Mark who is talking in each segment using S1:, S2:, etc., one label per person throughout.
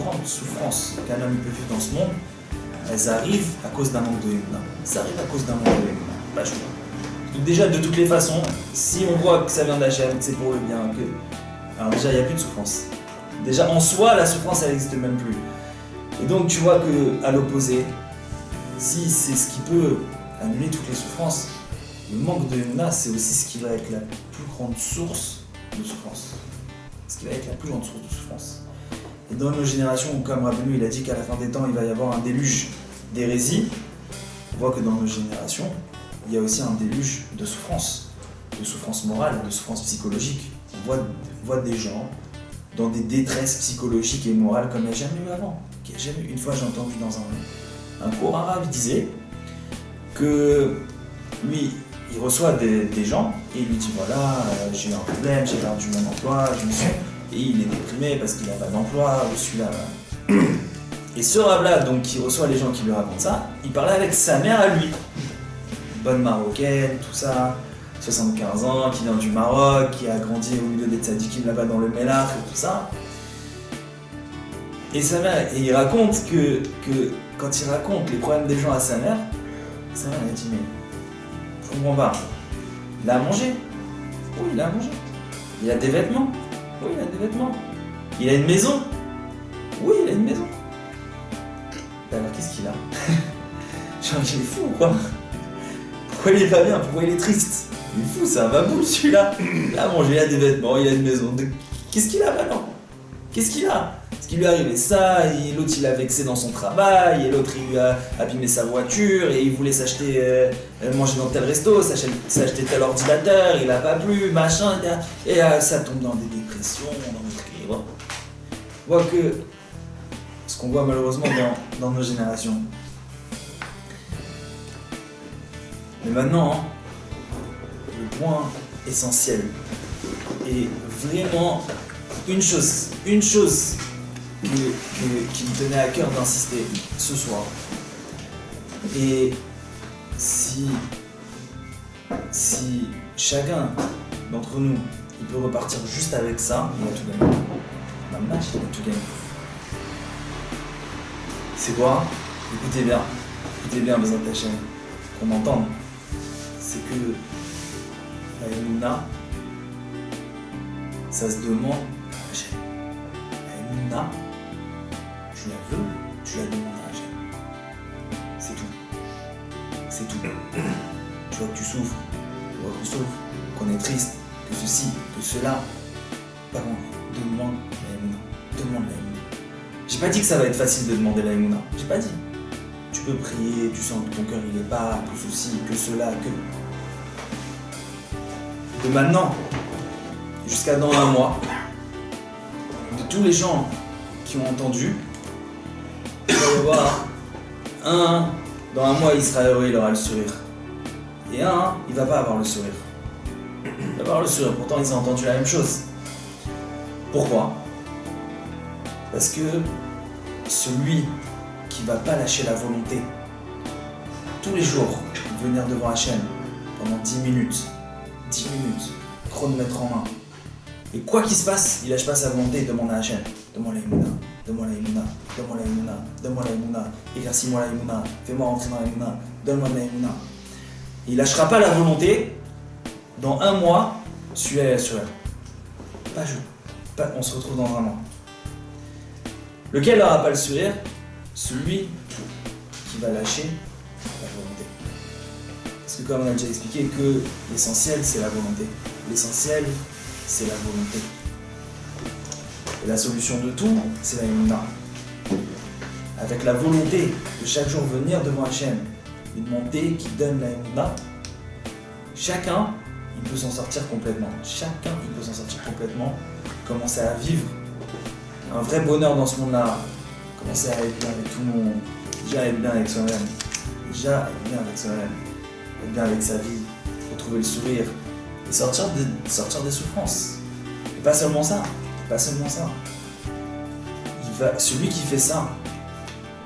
S1: grandes souffrances qu'un homme peut vivre dans ce monde, elles arrivent à cause d'un manque de émouna. Ça arrive à cause d'un manque de émouna. Pas choix. Donc déjà, de toutes les façons, si on voit que ça vient d'Hachem, que c'est pour le bien, alors déjà, il n'y a plus de souffrance. Déjà, en soi, la souffrance, elle n'existe même plus. Et donc, tu vois qu'à l'opposé, si c'est ce qui peut annuler toutes les souffrances, le manque de émouna, c'est aussi ce qui va être la plus grande source de souffrance. Ce qui va être la plus grande source de souffrance. Et dans nos générations, comme Rabbeinu, il a dit qu'à la fin des temps, il va y avoir un déluge d'hérésie, on voit que dans nos générations, il y a aussi un déluge de souffrance morale, de souffrance psychologique. On voit des gens dans des détresses psychologiques et morales comme il n'y a jamais eu avant. Une fois, j'ai entendu dans un cours, un rabbin disait que lui, il reçoit des gens et il lui dit voilà, j'ai eu un problème, j'ai perdu mon emploi, et il est déprimé parce qu'il n'a pas d'emploi, ou celui-là. Et ce rabbin, donc, qui reçoit les gens qui lui racontent ça, il parlait avec sa mère à lui. Bonne marocaine, tout ça, 75 ans, qui vient du Maroc, qui a grandi au milieu des tzadikim là-bas dans le Melach et tout ça. Et sa mère, et il raconte que quand il raconte les problèmes des gens à sa mère elle a dit mais je comprends pas. Il a à manger? Oui, il a à manger. Il a des vêtements? Oui, il a des vêtements. Il a une maison? Oui, il a une maison. Alors qu'est-ce qu'il a? Genre, il est fou ou quoi? Pourquoi il est pas bien? Pourquoi il est triste? Il est fou, c'est un baboule celui-là. Il a à manger, il a des vêtements, il a une maison. Qu'est-ce qu'il a maintenant? Qu'est-ce qu'il a? Parce qu'il lui est arrivé ça, et l'autre il a vexé dans son travail, et l'autre il lui a abîmé sa voiture, et il voulait s'acheter, manger dans tel resto, s'acheter tel ordinateur, il a pas plu, machin, et ça tombe dans des dépressions, dans des trucs. Bon. On voit que ce qu'on voit malheureusement dans nos générations. Mais maintenant, hein, le point essentiel est vraiment une chose qui me tenait à cœur d'insister ce soir. Et si chacun d'entre nous il peut repartir juste avec ça, il a tout gagné. Dans le match, il a tout gagné. C'est quoi? Écoutez bien, Bezrat Hashem, qu'on m'entende. C'est que la Emouna, ça se demande à Hashem. La Emouna, tu la veux, tu la demandes à Hashem. C'est tout. C'est tout. Tu vois que tu souffres, tu vois qu'on souffre, qu'on est triste, que ceci, que cela. Par contre, demande la Emouna. Demande la Emouna. J'ai pas dit que ça va être facile de demander la Emouna. J'ai pas dit. Tu peux prier, tu sens que ton cœur il est pas, que ceci, que cela, que... De maintenant jusqu'à dans un mois, de tous les gens qui ont entendu, il va y avoir un, dans un mois il sera heureux, il aura le sourire. Et un, il va pas avoir le sourire. Il va avoir le sourire, pourtant ils ont entendu la même chose. Pourquoi? Parce que celui qui va pas lâcher la volonté, tous les jours, venir devant Hachem pendant 10 minutes, chronomètre en main, et quoi qu'il se passe, il lâche pas sa volonté, il demande à Hachem, donne-moi la Emouna, donne-moi la Emouna, donne-moi la Emouna, donne-moi la Emouna, éclaircis-moi la Emouna, fais-moi rentrer dans la Emouna, donne-moi de la Emouna. Il lâchera pas la volonté, dans un mois, celui-là est sur elle. Pas je. On se retrouve dans un mois. Lequel n'aura pas le sourire? Celui qui va lâcher la volonté. Parce que comme on a déjà expliqué que l'essentiel c'est la volonté. L'essentiel c'est la volonté. Et la solution de tout, c'est la Emouna. Avec la volonté de chaque jour venir devant Hachem et demander qu'il donne la Emouna, chacun il peut s'en sortir complètement. Chacun il peut s'en sortir complètement. Commencer à vivre un vrai bonheur dans ce monde-là. Commencer à être bien avec tout le monde. Déjà être bien avec soi-même. Déjà être bien avec soi-même. Être bien avec sa vie. Retrouver le sourire. Et sortir des souffrances. Et pas seulement ça. Celui qui fait ça,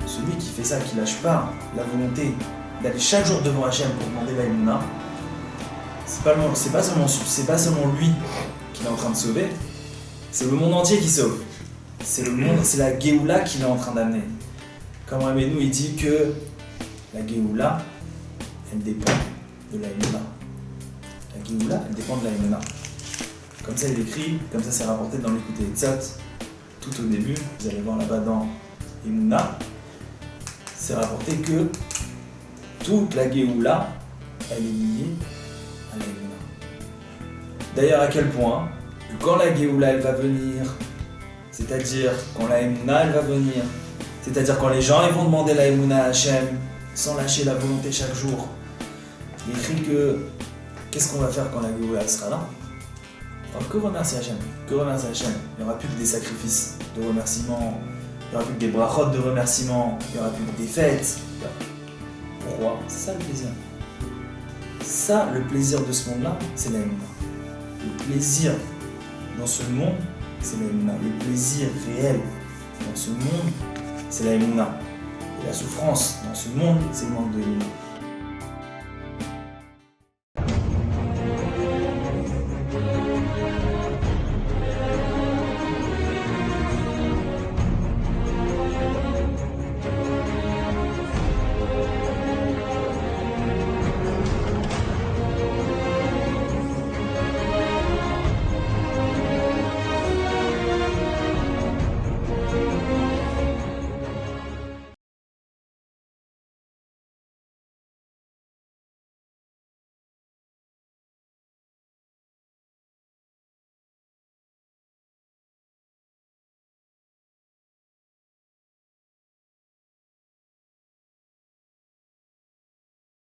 S1: qui lâche pas la volonté d'aller chaque jour devant Hachem pour demander la Emouna, c'est pas seulement lui qui est en train de sauver, c'est le monde entier qui sauve. c'est le monde, c'est la Géoula qu'il est en train d'amener. Comme Rabbeinu, il dit que la Géoula, elle dépend de la Emouna. La Géoula, elle dépend de la Emouna. Comme ça, il écrit, comme ça, c'est rapporté dans l'Écoute Tzot, tout au début. Vous allez voir là-bas dans Emouna, c'est rapporté que toute la Géoula, elle est liée à la Emouna. D'ailleurs, à quel point, quand la Géoula, elle va venir, c'est-à-dire quand la Emouna, elle va venir, c'est-à-dire quand les gens ils vont demander la Emouna à Hachem, sans lâcher la volonté chaque jour, il écrit que qu'est-ce qu'on va faire quand la Géoula sera là? Alors, que remercier Hachem? Que remercier Hachem? Il n'y aura plus que des sacrifices de remerciement, il n'y aura plus que des brachot de remerciement, il n'y aura plus que des fêtes. Pourquoi? C'est ça le plaisir. Ça, le plaisir de ce monde-là, c'est la Emouna. Le plaisir dans ce monde, c'est la Emouna. Le plaisir réel dans ce monde, c'est la Emouna. Et la souffrance dans ce monde, c'est le manque de Emouna.